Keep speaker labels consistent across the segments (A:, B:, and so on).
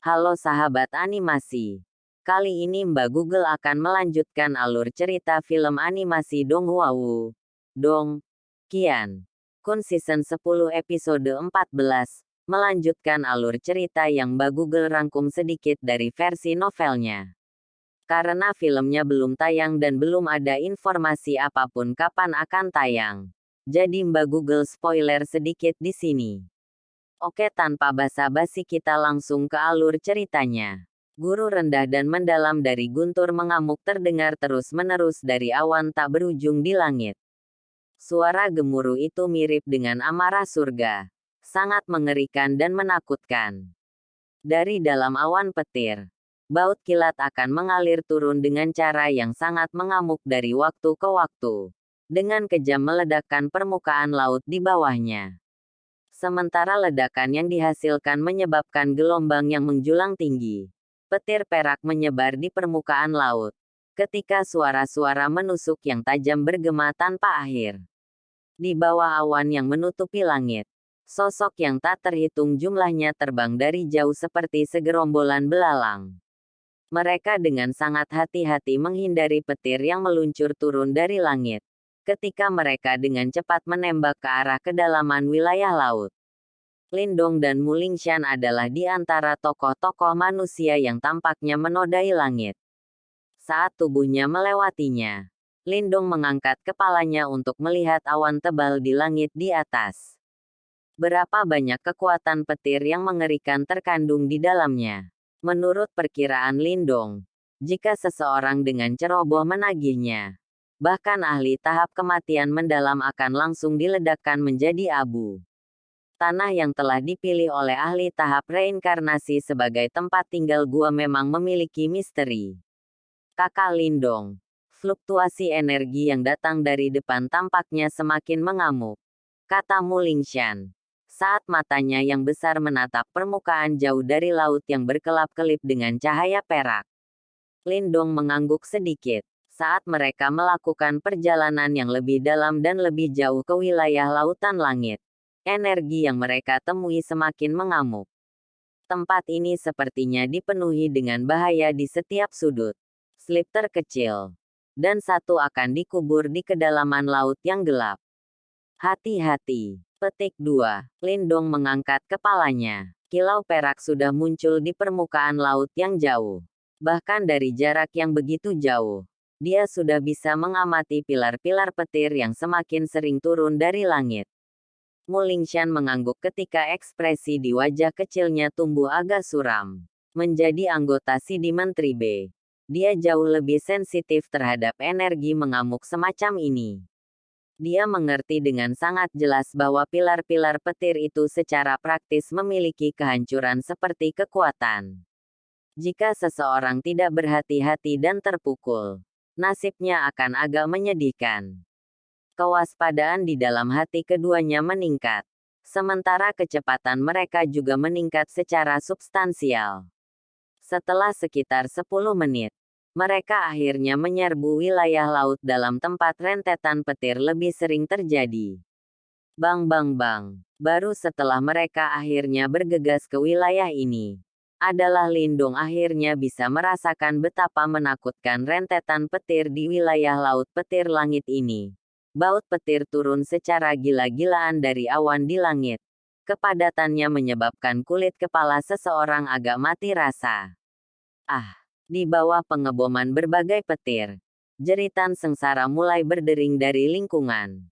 A: Halo sahabat animasi. Kali ini Mbak Google akan melanjutkan alur cerita film animasi Donghua-woo, Dong Qian Kun Season 10 episode 14, melanjutkan alur cerita yang Mbak Google rangkum sedikit dari versi novelnya. Karena filmnya belum tayang dan belum ada informasi apapun kapan akan tayang. Jadi Mbak Google spoiler sedikit di sini. Oke, tanpa basa-basi kita langsung ke alur ceritanya. Guru rendah dan mendalam dari guntur mengamuk terdengar terus-menerus dari awan tak berujung di langit. Suara gemuruh itu mirip dengan amarah surga. Sangat mengerikan dan menakutkan. Dari dalam awan petir, baut kilat akan mengalir turun dengan cara yang sangat mengamuk dari waktu ke waktu. Dengan kejam meledakkan permukaan laut di bawahnya. Sementara ledakan yang dihasilkan menyebabkan gelombang yang menjulang tinggi. Petir perak menyebar di permukaan laut. Ketika suara-suara menusuk yang tajam bergema tanpa akhir. Di bawah awan yang menutupi langit. Sosok yang tak terhitung jumlahnya terbang dari jauh seperti segerombolan belalang. Mereka dengan sangat hati-hati menghindari petir yang meluncur turun dari langit. Ketika mereka dengan cepat menembak ke arah kedalaman wilayah laut. Lindong dan Mulingshan adalah di antara tokoh-tokoh manusia yang tampaknya menodai langit. Saat tubuhnya melewatinya, Lindong mengangkat kepalanya untuk melihat awan tebal di langit di atas. Berapa banyak kekuatan petir yang mengerikan terkandung di dalamnya. Menurut perkiraan Lindong, jika seseorang dengan ceroboh menagihnya, bahkan ahli tahap kematian mendalam akan langsung diledakkan menjadi abu. Tanah yang telah dipilih oleh ahli tahap reinkarnasi sebagai tempat tinggal gua memang memiliki misteri. Kakak Lindong, fluktuasi energi yang datang dari depan tampaknya semakin mengamuk, kata Mulingshan. Saat matanya yang besar menatap permukaan jauh dari laut yang berkelap-kelip dengan cahaya perak. Lindong mengangguk sedikit. Saat mereka melakukan perjalanan yang lebih dalam dan lebih jauh ke wilayah lautan langit, energi yang mereka temui semakin mengamuk. Tempat ini sepertinya dipenuhi dengan bahaya di setiap sudut. Slip terkecil. Dan satu akan dikubur di kedalaman laut yang gelap. Hati-hati. Petik 2. Lindong mengangkat kepalanya. Kilau perak sudah muncul di permukaan laut yang jauh. Bahkan dari jarak yang begitu jauh. Dia sudah bisa mengamati pilar-pilar petir yang semakin sering turun dari langit. Mulingshan mengangguk ketika ekspresi di wajah kecilnya tumbuh agak suram. Menjadi anggota Sidi Menteri B, dia jauh lebih sensitif terhadap energi mengamuk semacam ini. Dia mengerti dengan sangat jelas bahwa pilar-pilar petir itu secara praktis memiliki kehancuran seperti kekuatan. Jika seseorang tidak berhati-hati dan terpukul, nasibnya akan agak menyedihkan. Kewaspadaan di dalam hati keduanya meningkat. Sementara kecepatan mereka juga meningkat secara substansial. Setelah sekitar 10 menit, mereka akhirnya menyerbu wilayah laut dalam tempat rentetan petir lebih sering terjadi. Bang bang bang. Baru setelah mereka akhirnya bergegas ke wilayah ini, adalah Lindong akhirnya bisa merasakan betapa menakutkan rentetan petir di wilayah laut petir langit ini. Baut petir turun secara gila-gilaan dari awan di langit. Kepadatannya menyebabkan kulit kepala seseorang agak mati rasa. Di bawah pengeboman berbagai petir, jeritan sengsara mulai berdering dari lingkungan.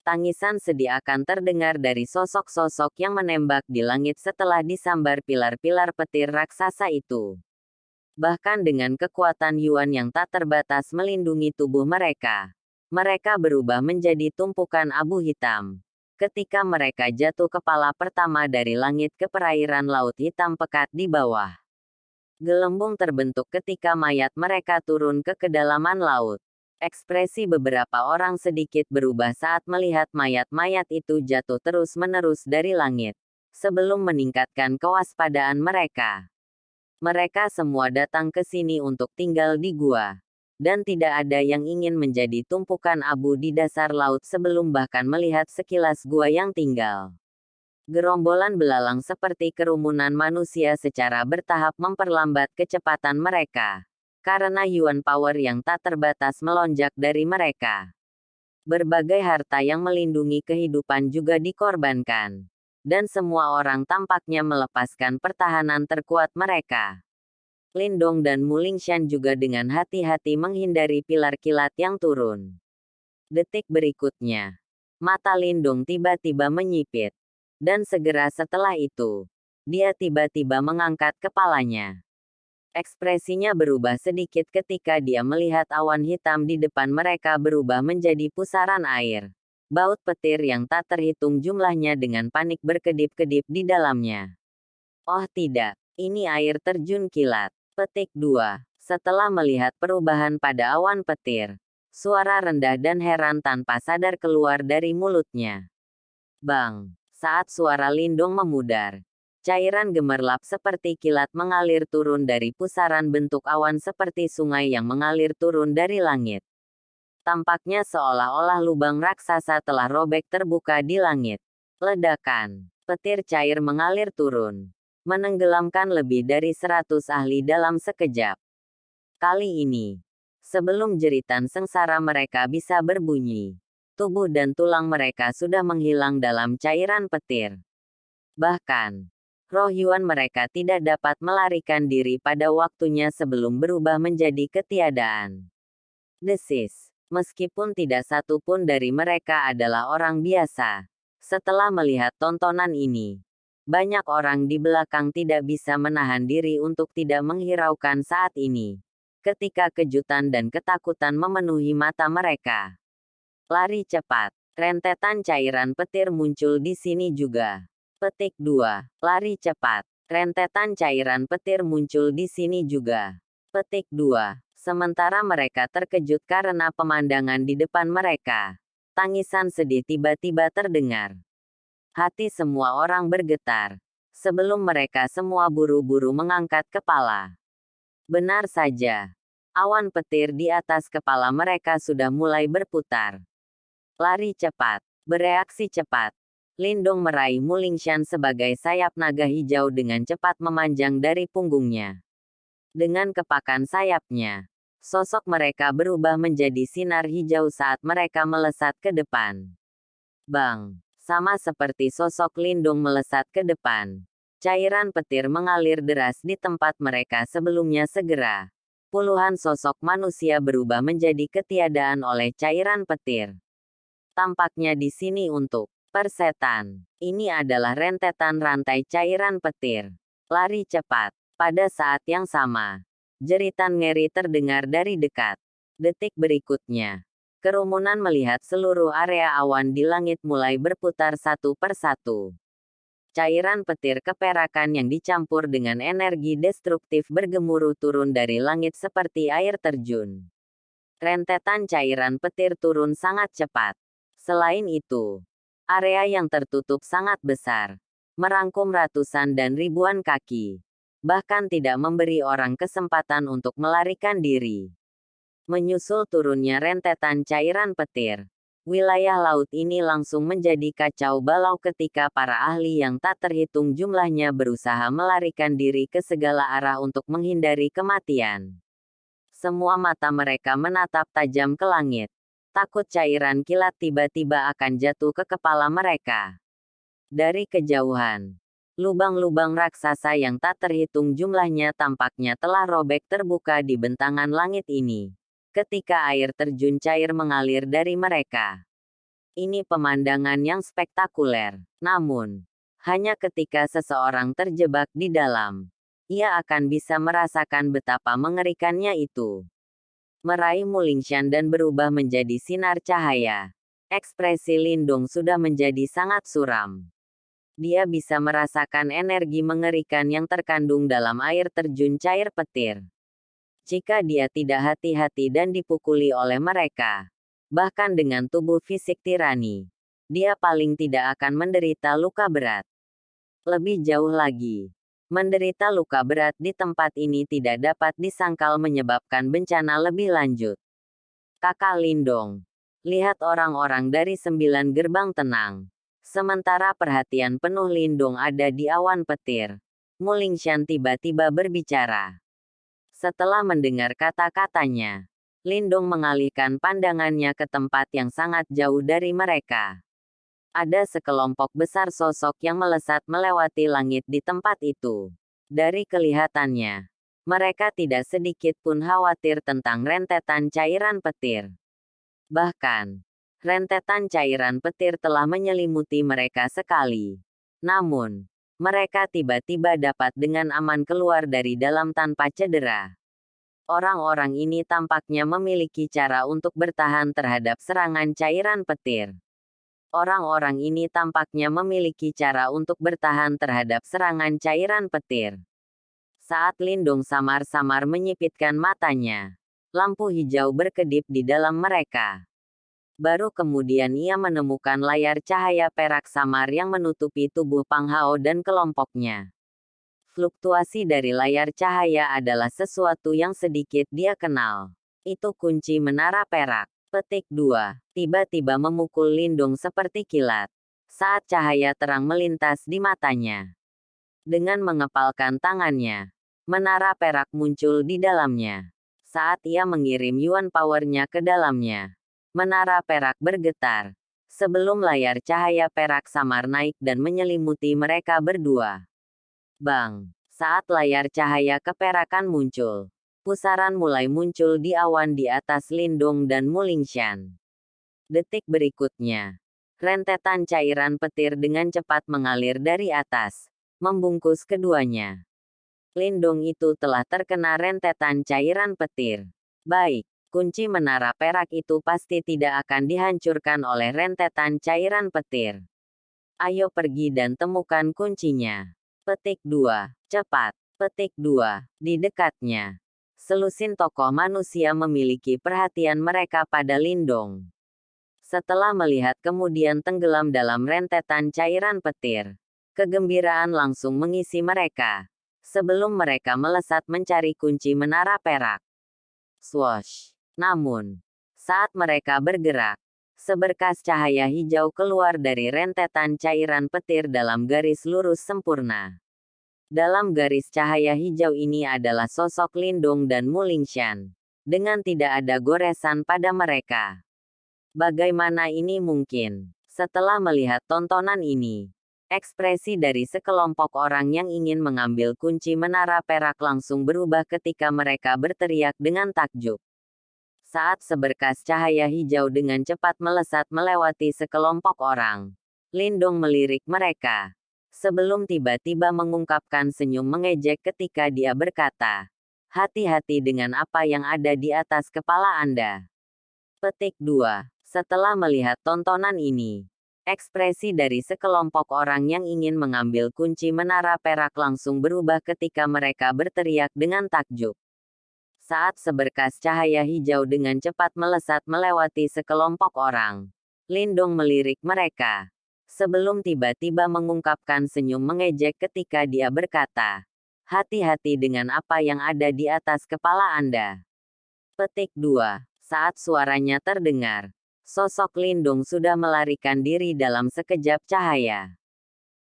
A: Tangisan sedih akan terdengar dari sosok-sosok yang menembak di langit setelah disambar pilar-pilar petir raksasa itu. Bahkan dengan kekuatan Yuan yang tak terbatas melindungi tubuh mereka, mereka berubah menjadi tumpukan abu hitam. Ketika mereka jatuh kepala pertama dari langit ke perairan laut hitam pekat di bawah. Gelembung terbentuk ketika mayat mereka turun ke kedalaman laut. Ekspresi beberapa orang sedikit berubah saat melihat mayat-mayat itu jatuh terus-menerus dari langit. Sebelum meningkatkan kewaspadaan mereka. Mereka semua datang ke sini untuk tinggal di gua. Dan tidak ada yang ingin menjadi tumpukan abu di dasar laut sebelum bahkan melihat sekilas gua yang tinggal. Gerombolan belalang seperti kerumunan manusia secara bertahap memperlambat kecepatan mereka. Karena Yuan Power yang tak terbatas melonjak dari mereka. Berbagai harta yang melindungi kehidupan juga dikorbankan. Dan semua orang tampaknya melepaskan pertahanan terkuat mereka. Lindong dan Mulingshan juga dengan hati-hati menghindari pilar kilat yang turun. Detik berikutnya, mata Lindong tiba-tiba menyipit. Dan segera setelah itu, dia tiba-tiba mengangkat kepalanya. Ekspresinya berubah sedikit ketika dia melihat awan hitam di depan mereka berubah menjadi pusaran air. Baut petir yang tak terhitung jumlahnya dengan panik berkedip-kedip di dalamnya. Oh tidak, ini air terjun kilat. Petik 2. Setelah melihat perubahan pada awan petir, suara rendah dan heran tanpa sadar keluar dari mulutnya. Bang! Saat suara Lindong memudar, cairan gemerlap seperti kilat mengalir turun dari pusaran bentuk awan seperti sungai yang mengalir turun dari langit. Tampaknya seolah-olah lubang raksasa telah robek terbuka di langit. Ledakan. Petir cair mengalir turun. Menenggelamkan lebih dari 100 ahli dalam sekejap. Kali ini, sebelum jeritan sengsara mereka bisa berbunyi, tubuh dan tulang mereka sudah menghilang dalam cairan petir. Bahkan, roh Yuan mereka tidak dapat melarikan diri pada waktunya sebelum berubah menjadi ketiadaan. Desis. Meskipun tidak satu pun dari mereka adalah orang biasa. Setelah melihat tontonan ini, banyak orang di belakang tidak bisa menahan diri untuk tidak menghiraukan saat ini. Ketika kejutan dan ketakutan memenuhi mata mereka. Lari cepat. Rentetan cairan petir muncul di sini juga. Petik 2. Lari cepat. Rentetan cairan petir muncul di sini juga. Petik 2. Sementara mereka terkejut karena pemandangan di depan mereka. Tangisan sedih tiba-tiba terdengar. Hati semua orang bergetar. Sebelum mereka semua buru-buru mengangkat kepala. Benar saja. Awan petir di atas kepala mereka sudah mulai berputar. Lari cepat. Bereaksi cepat. Lindong meraih Mulingshan sebagai sayap naga hijau dengan cepat memanjang dari punggungnya. Dengan kepakan sayapnya, sosok mereka berubah menjadi sinar hijau saat mereka melesat ke depan. Bang! Sama seperti sosok Lindong melesat ke depan. Cairan petir mengalir deras di tempat mereka sebelumnya segera. Puluhan sosok manusia berubah menjadi ketiadaan oleh cairan petir. Tampaknya di sini untuk persetan. Ini adalah rentetan rantai cairan petir. Lari cepat. Pada saat yang sama, jeritan ngeri terdengar dari dekat. Detik berikutnya, kerumunan melihat seluruh area awan di langit mulai berputar satu persatu. Cairan petir keperakan yang dicampur dengan energi destruktif bergemuruh turun dari langit seperti air terjun. Rentetan cairan petir turun sangat cepat. Selain itu, area yang tertutup sangat besar, merangkum ratusan dan ribuan kaki. Bahkan tidak memberi orang kesempatan untuk melarikan diri. Menyusul turunnya rentetan cairan petir, wilayah laut ini langsung menjadi kacau balau ketika para ahli yang tak terhitung jumlahnya berusaha melarikan diri ke segala arah untuk menghindari kematian. Semua mata mereka menatap tajam ke langit. Takut cairan kilat tiba-tiba akan jatuh ke kepala mereka. Dari kejauhan, lubang-lubang raksasa yang tak terhitung jumlahnya tampaknya telah robek terbuka di bentangan langit ini. Ketika air terjun cair mengalir dari mereka. Ini pemandangan yang spektakuler. Namun, hanya ketika seseorang terjebak di dalam, ia akan bisa merasakan betapa mengerikannya itu. Meraih Mulingshan dan berubah menjadi sinar cahaya. Ekspresi Lindong sudah menjadi sangat suram. Dia bisa merasakan energi mengerikan yang terkandung dalam air terjun cair petir. Jika dia tidak hati-hati dan dipukuli oleh mereka, bahkan dengan tubuh fisik tirani, dia paling tidak akan menderita luka berat. Lebih jauh lagi, menderita luka berat di tempat ini tidak dapat disangkal menyebabkan bencana lebih lanjut. Kakak Lindong, lihat orang-orang dari 9 gerbang tenang. Sementara perhatian penuh Lindong ada di awan petir, Mu Lingshan tiba-tiba berbicara. Setelah mendengar kata-katanya, Lindong mengalihkan pandangannya ke tempat yang sangat jauh dari mereka. Ada sekelompok besar sosok yang melesat melewati langit di tempat itu. Dari kelihatannya, mereka tidak sedikit pun khawatir tentang rentetan cairan petir. Bahkan, rentetan cairan petir telah menyelimuti mereka sekali. Namun, mereka tiba-tiba dapat dengan aman keluar dari dalam tanpa cedera. Orang-orang ini tampaknya memiliki cara untuk bertahan terhadap serangan cairan petir. Orang-orang ini tampaknya memiliki cara untuk bertahan terhadap serangan cairan petir. Saat Lindong samar-samar menyipitkan matanya, lampu hijau berkedip di dalam mereka. Baru kemudian ia menemukan layar cahaya perak samar yang menutupi tubuh Pang Hao dan kelompoknya. Fluktuasi dari layar cahaya adalah sesuatu yang sedikit dia kenal. Itu kunci menara perak. Petik 2. Tiba-tiba memukul Lindong seperti kilat. Saat cahaya terang melintas di matanya. Dengan mengepalkan tangannya, menara perak muncul di dalamnya. Saat ia mengirim Yuan Power-nya ke dalamnya, menara perak bergetar. Sebelum layar cahaya perak samar naik dan menyelimuti mereka berdua. Bang! Saat layar cahaya keperakan muncul, pusaran mulai muncul di awan di atas Lindong dan Mu Lingshan. Detik berikutnya, rentetan cairan petir dengan cepat mengalir dari atas, membungkus keduanya. Lindong itu telah terkena rentetan cairan petir. Baik, kunci menara perak itu pasti tidak akan dihancurkan oleh rentetan cairan petir. Ayo pergi dan temukan kuncinya. Petik 2. Cepat. Petik 2. Di dekatnya, selusin tokoh manusia memiliki perhatian mereka pada Lindong. Setelah melihat kemudian tenggelam dalam rentetan cairan petir, kegembiraan langsung mengisi mereka. Sebelum mereka melesat mencari kunci menara perak. Swoosh! Namun, saat mereka bergerak, seberkas cahaya hijau keluar dari rentetan cairan petir dalam garis lurus sempurna. Dalam garis cahaya hijau ini adalah sosok Lindong dan Mu Lingshan, dengan tidak ada goresan pada mereka. Bagaimana ini mungkin? Setelah melihat tontonan ini, ekspresi dari sekelompok orang yang ingin mengambil kunci menara perak langsung berubah ketika mereka berteriak dengan takjub. Saat seberkas cahaya hijau dengan cepat melesat melewati sekelompok orang, Lindong melirik mereka. Sebelum tiba-tiba mengungkapkan senyum mengejek ketika dia berkata, "Hati-hati dengan apa yang ada di atas kepala Anda." Petik 2. Setelah melihat tontonan ini, ekspresi dari sekelompok orang yang ingin mengambil kunci menara perak langsung berubah ketika mereka berteriak dengan takjub. Saat seberkas cahaya hijau dengan cepat melesat melewati sekelompok orang, Lindong melirik mereka. Sebelum tiba-tiba mengungkapkan senyum mengejek ketika dia berkata, "Hati-hati dengan apa yang ada di atas kepala Anda." Petik 2. Saat suaranya terdengar, sosok Lindong sudah melarikan diri dalam sekejap cahaya.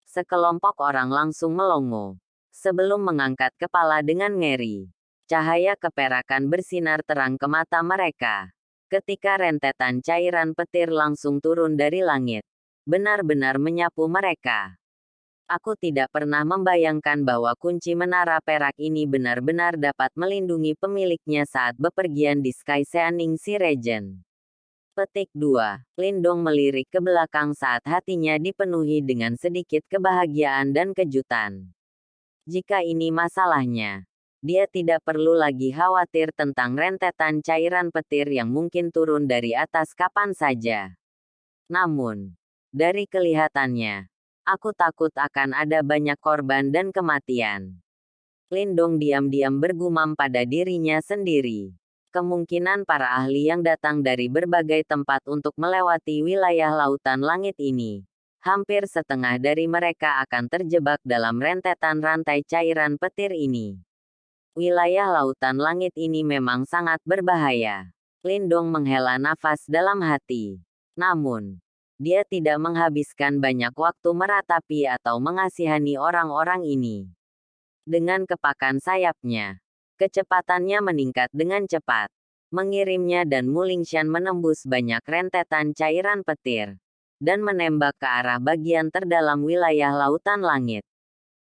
A: Sekelompok orang langsung melongo. Sebelum mengangkat kepala dengan ngeri, cahaya keperakan bersinar terang ke mata mereka. Ketika rentetan cairan petir langsung turun dari langit, benar-benar menyapu mereka. Aku tidak pernah membayangkan bahwa kunci menara perak ini benar-benar dapat melindungi pemiliknya saat bepergian di Sky Seaning Sea Region. Petik 2. Lindong melirik ke belakang saat hatinya dipenuhi dengan sedikit kebahagiaan dan kejutan. Jika ini masalahnya, dia tidak perlu lagi khawatir tentang rentetan cairan petir yang mungkin turun dari atas kapan saja. Namun, dari kelihatannya, aku takut akan ada banyak korban dan kematian. Lindong diam-diam bergumam pada dirinya sendiri. Kemungkinan para ahli yang datang dari berbagai tempat untuk melewati wilayah lautan langit ini, hampir setengah dari mereka akan terjebak dalam rentetan rantai cairan petir ini. Wilayah lautan langit ini memang sangat berbahaya. Lindong menghela nafas dalam hati. Namun, Dia tidak menghabiskan banyak waktu meratapi atau mengasihani orang-orang ini. Dengan kepakan sayapnya, kecepatannya meningkat dengan cepat, mengirimnya dan Mulingshan menembus banyak rentetan cairan petir, dan menembak ke arah bagian terdalam wilayah lautan langit.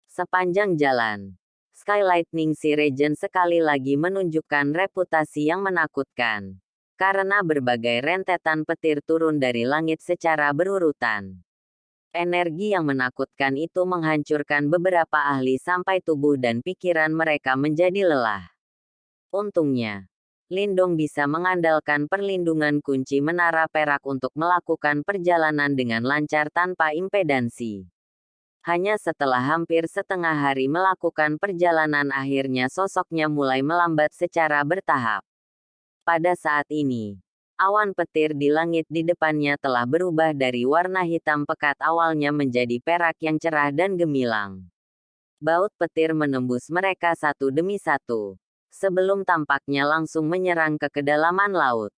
A: Sepanjang jalan, Sky Lightning Sea Region sekali lagi menunjukkan reputasi yang menakutkan, karena berbagai rentetan petir turun dari langit secara berurutan. Energi yang menakutkan itu menghancurkan beberapa ahli sampai tubuh dan pikiran mereka menjadi lelah. Untungnya, Lindong bisa mengandalkan perlindungan kunci menara perak untuk melakukan perjalanan dengan lancar tanpa impedansi. Hanya setelah hampir setengah hari melakukan perjalanan akhirnya sosoknya mulai melambat secara bertahap. Pada saat ini, awan petir di langit di depannya telah berubah dari warna hitam pekat awalnya menjadi perak yang cerah dan gemilang. Baut petir menembus mereka satu demi satu, sebelum tampaknya langsung menyerang ke kedalaman laut.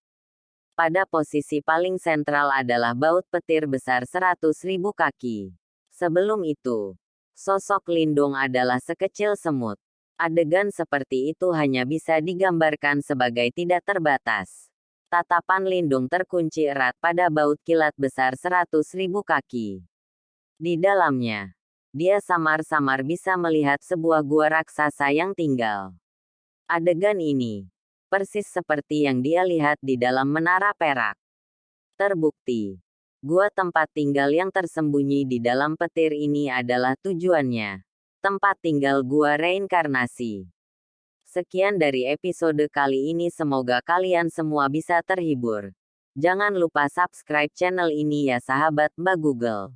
A: Pada posisi paling sentral adalah baut petir besar 100.000 kaki. Sebelum itu, sosok Lindong adalah sekecil semut. Adegan seperti itu hanya bisa digambarkan sebagai tidak terbatas. Tatapan Lindong terkunci erat pada baut kilat besar 100.000 kaki. Di dalamnya, dia samar-samar bisa melihat sebuah gua raksasa yang tinggal. Adegan ini, persis seperti yang dia lihat di dalam menara perak. Terbukti, gua tempat tinggal yang tersembunyi di dalam petir ini adalah tujuannya. Tempat tinggal gua reinkarnasi. Sekian dari episode kali ini, semoga kalian semua bisa terhibur. Jangan lupa subscribe channel ini ya sahabat Mbak Google.